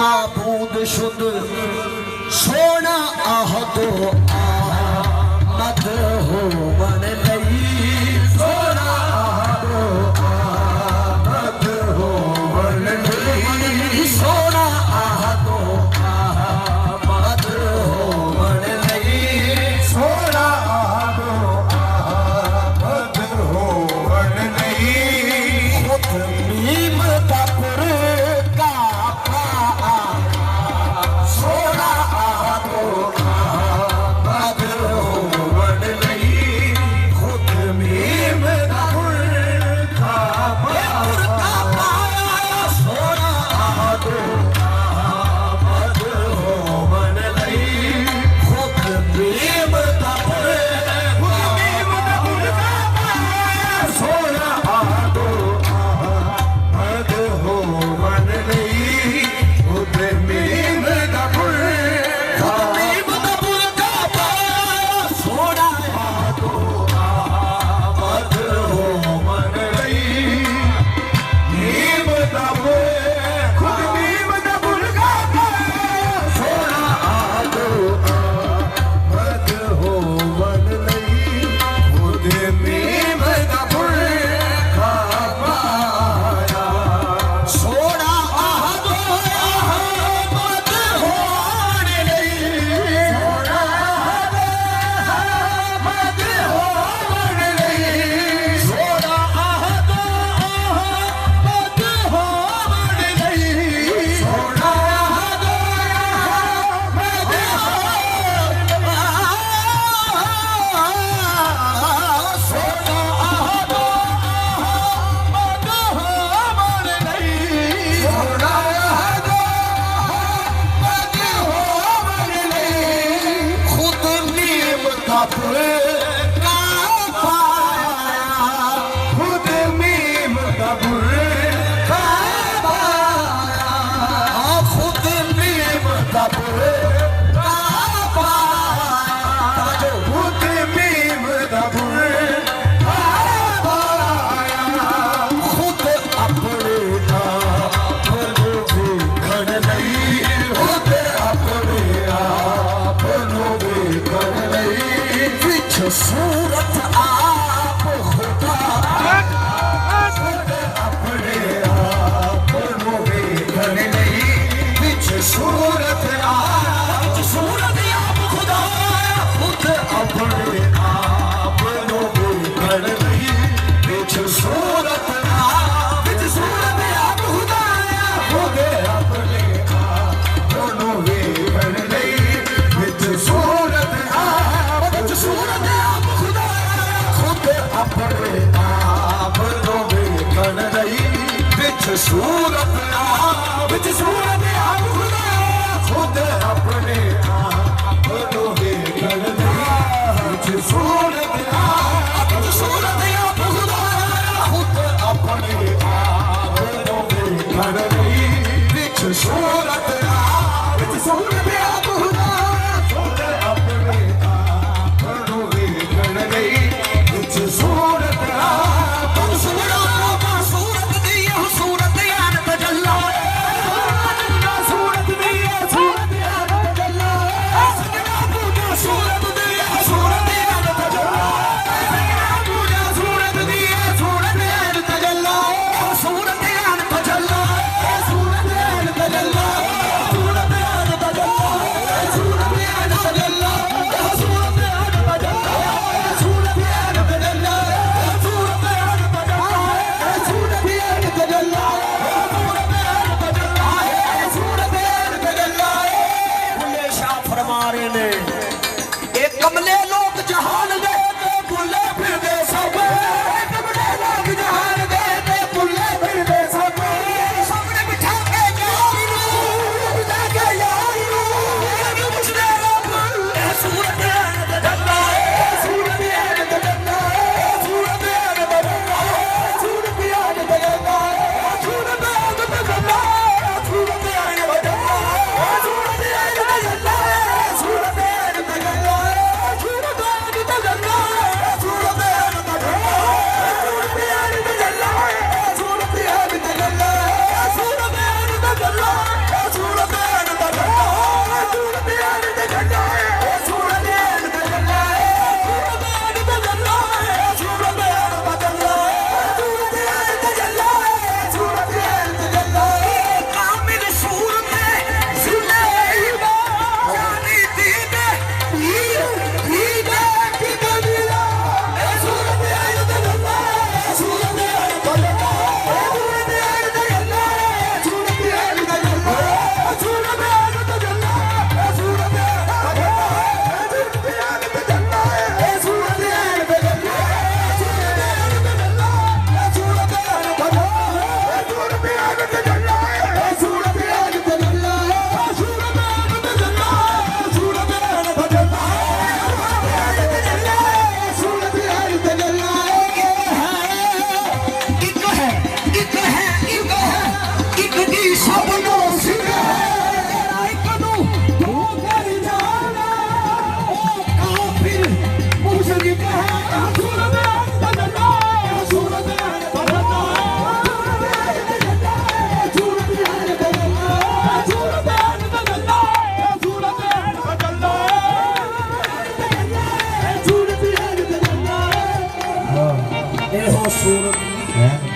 नाबूद शुद सोना आहदो आमद हो मन लई सोना आहदो आमद हो मन लई सोना आहदो आमद हो मन लई सोना आहदो आमद हो मन लई खुद मीम का पुर का पा सोना आहदो आमद हो मन लई खुद मीम का पुर का पाया सोना आहदो आमद हो मन लई खुद मीम का पुर सोना आहदो आमद हो मन लई खुद मीम का पुर सोना आहदो आमद हो मन लई मीम का पुर खुद मीम का पुर का सोना आहदो आमद हो मन लई खुद मीम का पुर का पाया सोना आहदो आमद हो मन लई सोना आहदो आमद हो मन लई सोना आहदो आमद हो मन लई सोना आहदो आमद सोना आहदो आमद हो मन लई सोना आहदो आमद हो मन लई खुद नीम का पुर का पाया खुद मीम का पुर का पाया खुद मीम का पुर का पाया खुद मीम का पुर का पाया खुद अपने आप नो देखण लई खुद अपने आप नो देखण लई विच सूरत आप खुदा खुद अपने आप नो देखण लई विच सूरत आप खुदा खुद अपने आप नो देखण लई विच सूरत आप खुदा खुद अपने आप नो देखण लई विच सूरत आप खुदा खुद अपने आप नो देखण लई विच सूरत आप खुदा खुद अपने आप नो देखण लई विच सूरत आप खुदा खुद अपने आप नो देखण लई विच सूरत आप खुदा खुद अपने आप नो देखण लई विच सूरत आप सूरत दी सूरत यान तजल्ला सूरत दी सूरत यान तजल्ला सजना पूजा सूरत दी सूरत यान तजल्ला सजना पूजा सूरत दी सूरत यान तजल्ला सूरत यान तजल्ला सूरत यान तजल्ला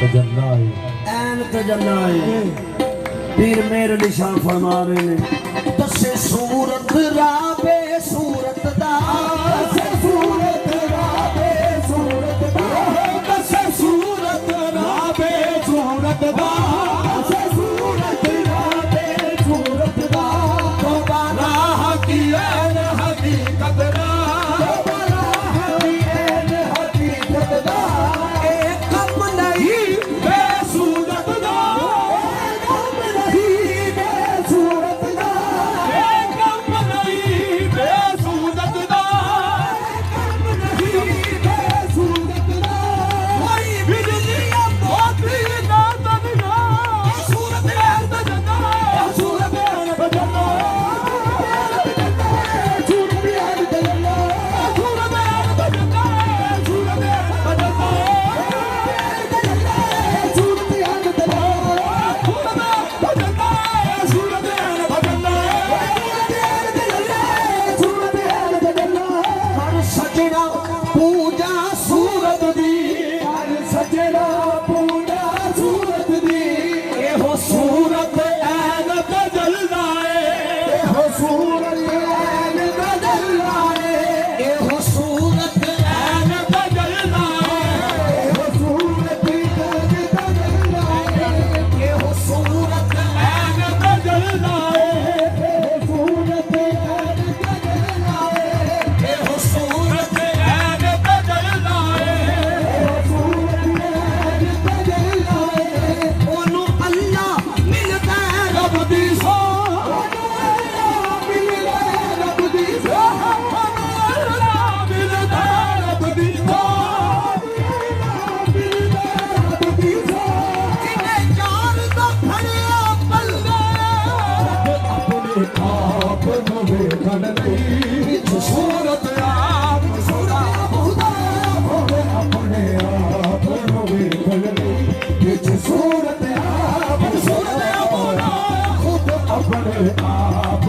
ਐਨ ਤਜੱਲਾਏ ਪੀਰ ਮੇਰੇ ਨਿਸ਼ਾਨ ਫਰਮਾ ਰਹੇ ਨੇ ਦੱਸੇ ਸੂਰਤ ਰਾਬੇ ਸੂਰਤ ਦਾ ਦੱਸੇ ਸੂਰਤ ਰਾਬੇ ਸੂਰਤ ਦਾ ਦੱਸੇ ਸੂਰਤ ਰਾਬੇ ਸੂਰਤ ਦਾ ਦੱਸੇ ਸੂਰਤ ਰਾਬੇ ਸੂਰਤ ਦਾ ਤੋਬਾਰਾ ਹਕੀਕਤ ਹਕੀਕਤ ਦਾ ਤੋਬਾਰਾ ਹਕੀਕਤ ਹਕੀਕਤ ਦਾ ਇਹ ਕੰਮ ਨਹੀਂ ਬੇਸੂਰਤ ਦਾ ਇਹ ਕੰਮ ਨਹੀਂ ਬੇਸੂਰਤ ਦਾ ਇਹ ਕੰਮ ਨਹੀਂ ਬੇਸੂਰਤ ਦਾ ਇਹ ਕੰਮ ਨਹੀਂ ਬੇਸੂਰਤ ਦਾ ਕੋਈ ਬਿਜਲੀਆਂ ਮੋਤੀ ਨਾ ਤਨਗਾ ਸੂਰਤ ਹੈ ਤਾਂ ਜੰਨਾ ਸੂਰਤ ਹੈ ਤਾਂ ਜੰਨਾ ਸੂਰਤ ਹੈ ਤਾਂ ਜੰਨਾ ਸੂਰਤ ਹੈ ਤਾਂ ਜੰਨਾ ਸੂਰਤ ਹੈ ਤਾਂ ਜੰਨਾ पूजा सूरत दी सजना पूजा सूरत दी एहो सूरत ऐन बदलना एहो सूरत ऐन बदलना एहो सूरत ऐन बदलना एहो सूरत ऐन बदलना एहो सूरत ऐन बदलना एहो सूरत ऐन बदलना एहो सूरत सूरत आप खुदा अपने आप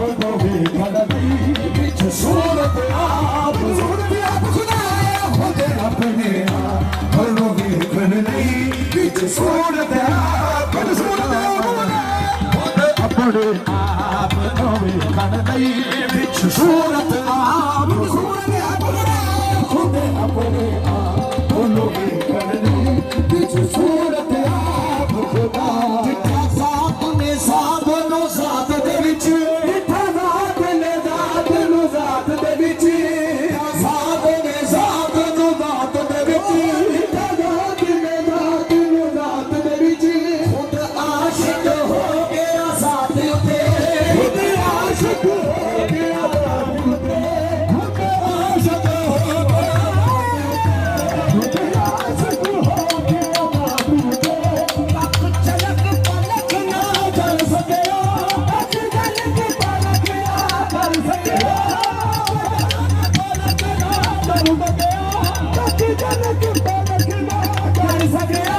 सूरत आप खुद अपने आप सूरत आप खुदा खुद अपने आप सूरत आप सूरत अपने आप सूरत आप खुद अपने आप सूरत आप खुदा जिठा साथ ने साथ नो साथ दे विच जिठा साथ ने साथ नो साथ दे विच साथ ने साथ नो साथ दे विच जिठा साथ ने साथ नो साथ दे विच खुद आशिक हो गया साथ उते खुद आशिक हो गया साथ उते खुद आशिक हो गया खुद आशिक हो गया साथ उते पक चलक पलक ना चल सकिया पक चलक पलक ना चल सकिया पलक ना चल सकिया पक चलक पलक ना चल सकिया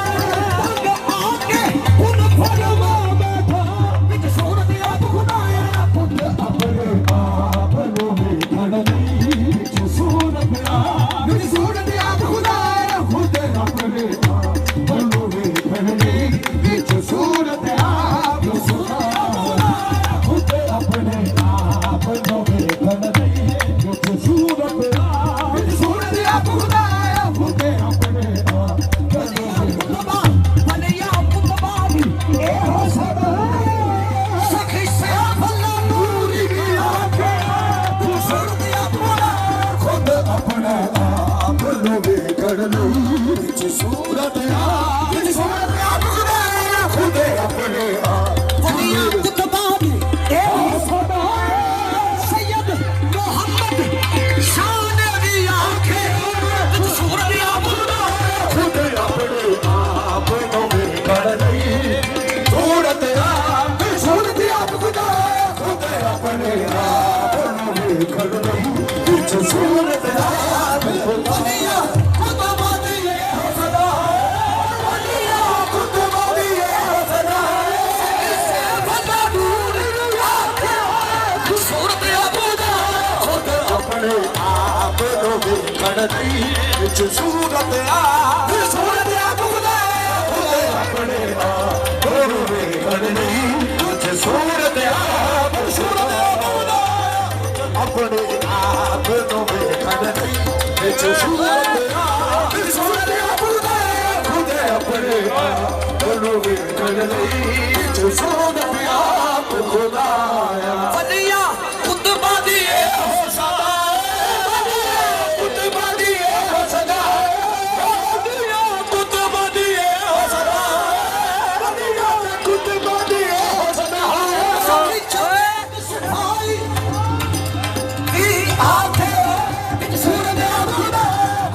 तंग आके उन फरमा बैठा विच सूरत आप खुदाया खुद अपने आप नो खड़नी विच सूरत आप खुदाया खुद अपने आप नो खड़नी विच सूरत आप खुद अपने आप नो खड़नी विच सूरत आप खुदाया खुद अपने आप भले या कुतबानी ए हो सब सखी से भला नूरी की आंखें तू सूरत आप खुद अपने आप नो खड़नी विच सूरत आप खुदाया खुद अपने आप भले या कुतबानी ए हो सब सैयद मोहम्मद शान दी आंखें विच सूरत आप खुद अपने आप नो खड़नी सूरत आप खुदाया खुद अपने आप नो खड़नी विच सूरत आप खुदाया खुद बादी हो सदा वलिया खुद बादी हो सदा से भला दूर आके सूरत आप खुद अपने आप नो खड़नी विच सूरत आप खुदाया खुद अपने आप नु वेखण लई विच सूरत आप खुद अपने आप नु वेखण लई विच सूरत आप खुदाया फलिया कुतबा दी हो सदा कुतबा दी हो सदा फलिया कुतबा दी हो सदा कुतबा दी हो सदा सारी चोट सफाई की आंखें बिच सूरत आप खुदा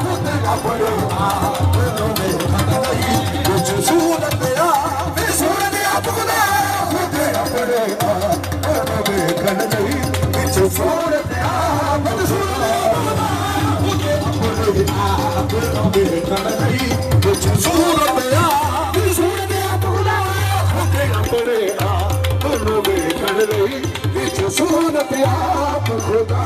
खुद अपने आप नु वेखण लई विच सूरत आप खुदा खुद अपने आप नु वेखण लई विच सूरत आप खुद अपने आप नु वेखण लई विच सूरत आप खुदा खुद अपने आप नु वेखण लई विच सूरत आप खुदा